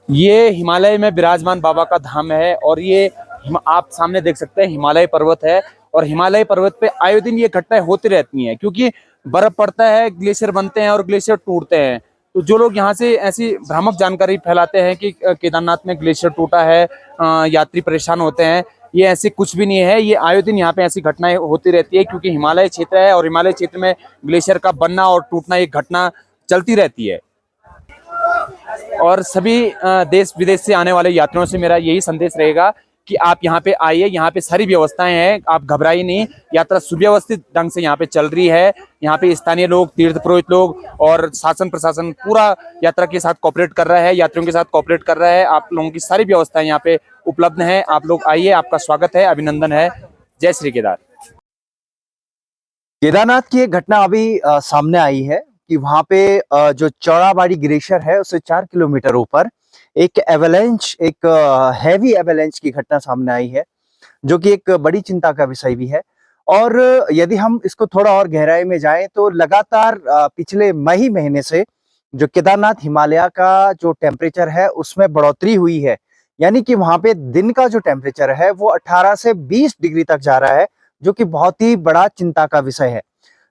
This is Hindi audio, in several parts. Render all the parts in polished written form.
ये हिमालय में विराजमान बाबा का धाम है और ये आप सामने देख सकते हैं हिमालय पर्वत है। और हिमालय पर्वत पे आए दिन ये घटनाएं होती रहती हैं क्योंकि बर्फ पड़ता है, ग्लेशियर बनते हैं और ग्लेशियर टूटते हैं। तो जो लोग यहाँ से ऐसी भ्रामक जानकारी फैलाते हैं कि केदारनाथ में ग्लेशियर टूटा है, यात्री परेशान होते हैं, ये ऐसे कुछ भी नहीं है। ये आए दिन यहाँ पे ऐसी घटनाएं होती रहती है क्योंकि हिमालय क्षेत्र है और हिमालय क्षेत्र में ग्लेशियर का बनना और टूटना एक घटना चलती रहती है। और सभी देश विदेश से आने वाले यात्रियों से मेरा यही संदेश रहेगा कि आप यहाँ पे आइए, यहाँ पे सारी व्यवस्थाएं हैं, आप घबराइए नहीं। यात्रा सुव्यवस्थित ढंग से यहाँ पे चल रही है। यहाँ पे स्थानीय लोग, तीर्थ पुरोहित लोग और शासन प्रशासन पूरा यात्रा के साथ कोऑपरेट कर रहा है, यात्रियों के साथ कोऑपरेट कर रहा है। आप लोगों की सारी व्यवस्थाएं यहाँ पे उपलब्ध हैं। आप लोग आइए, आपका स्वागत है, अभिनंदन है। जय श्री केदार। केदारनाथ की एक घटना अभी सामने आई है कि वहां पे जो चौड़ाबाड़ी ग्लेशियर है उससे 4 किलोमीटर ऊपर एक एवलांच, एक हैवी एवलांच की घटना सामने आई है, जो कि एक बड़ी चिंता का विषय भी है। और यदि हम इसको थोड़ा और गहराई में जाएं तो लगातार पिछले मई महीने से जो केदारनाथ हिमालय का जो टेम्परेचर है उसमें बढ़ोतरी हुई है। यानी कि वहां पे दिन का जो टेम्परेचर है वो 18 से 20 डिग्री तक जा रहा है, जो कि बहुत ही बड़ा चिंता का विषय है।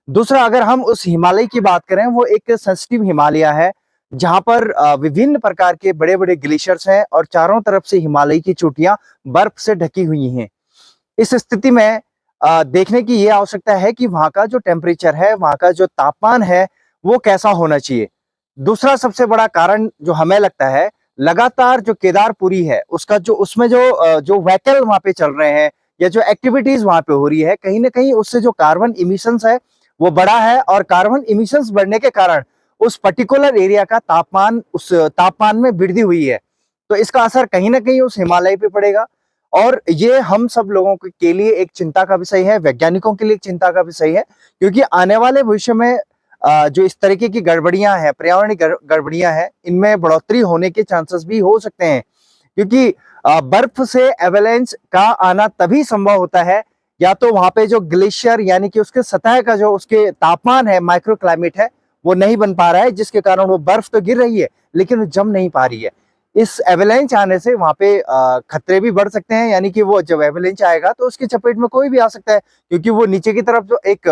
दूसरा, अगर हम उस हिमालय की बात करें, वो एक सेंसिटिव हिमालय है जहां पर विभिन्न प्रकार के बड़े बड़े ग्लेशियर्स हैं और चारों तरफ से हिमालय की चोटियां बर्फ से ढकी हुई हैं। इस स्थिति में देखने की ये आवश्यकता है कि वहां का जो टेम्परेचर है, वहां का जो तापमान है, वो कैसा होना चाहिए। दूसरा सबसे बड़ा कारण जो हमें लगता है, लगातार जो केदारपुरी है उसका जो उसमें जो व्हीकल वहां पे चल रहे हैं या जो एक्टिविटीज वहां पे हो रही है, कहीं ना कहीं उससे जो कार्बन इमिशंस है वो बड़ा है। और कार्बन इमिशंस बढ़ने के कारण उस पर्टिकुलर एरिया का तापमान, उस तापमान में वृद्धि हुई है। तो इसका असर कहीं ना कहीं उस हिमालय पे पड़ेगा और ये हम सब लोगों के लिए एक चिंता का विषय है, वैज्ञानिकों के लिए एक चिंता का विषय है। क्योंकि आने वाले भविष्य में जो इस तरीके की गड़बड़ियां हैं, पर्यावरणीय गड़बड़ियां हैं, इनमें बढ़ोतरी होने के चांसेस भी हो सकते हैं। क्योंकि बर्फ से एवलांच का आना तभी संभव होता है या तो वहां पे जो ग्लेशियर यानी कि उसके सतह का जो उसके तापमान है, माइक्रो क्लाइमेट है, वो नहीं बन पा रहा है, जिसके कारण वो बर्फ तो गिर रही है लेकिन वो जम नहीं पा रही है। इस एवलांच आने से वहां पे खतरे भी बढ़ सकते हैं। यानी कि वो जब एवलांच आएगा तो उसकी चपेट में कोई भी आ सकता है, क्योंकि वो नीचे की तरफ जो एक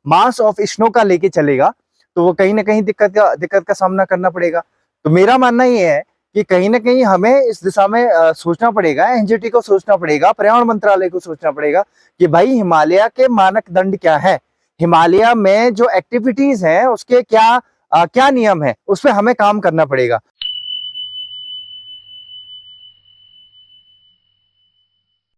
मास ऑफ स्नो का लेके चलेगा, तो वो कहीं ना कहीं दिक्कत का सामना करना पड़ेगा। तो मेरा मानना ये है कि कहीं ना कहीं हमें इस दिशा में सोचना पड़ेगा, एनजीटी को सोचना पड़ेगा, पर्यावरण मंत्रालय को सोचना पड़ेगा कि भाई हिमालय के मानदंड क्या है, हिमालय में जो एक्टिविटीज हैं उसके क्या क्या नियम है, उस पर हमें काम करना पड़ेगा।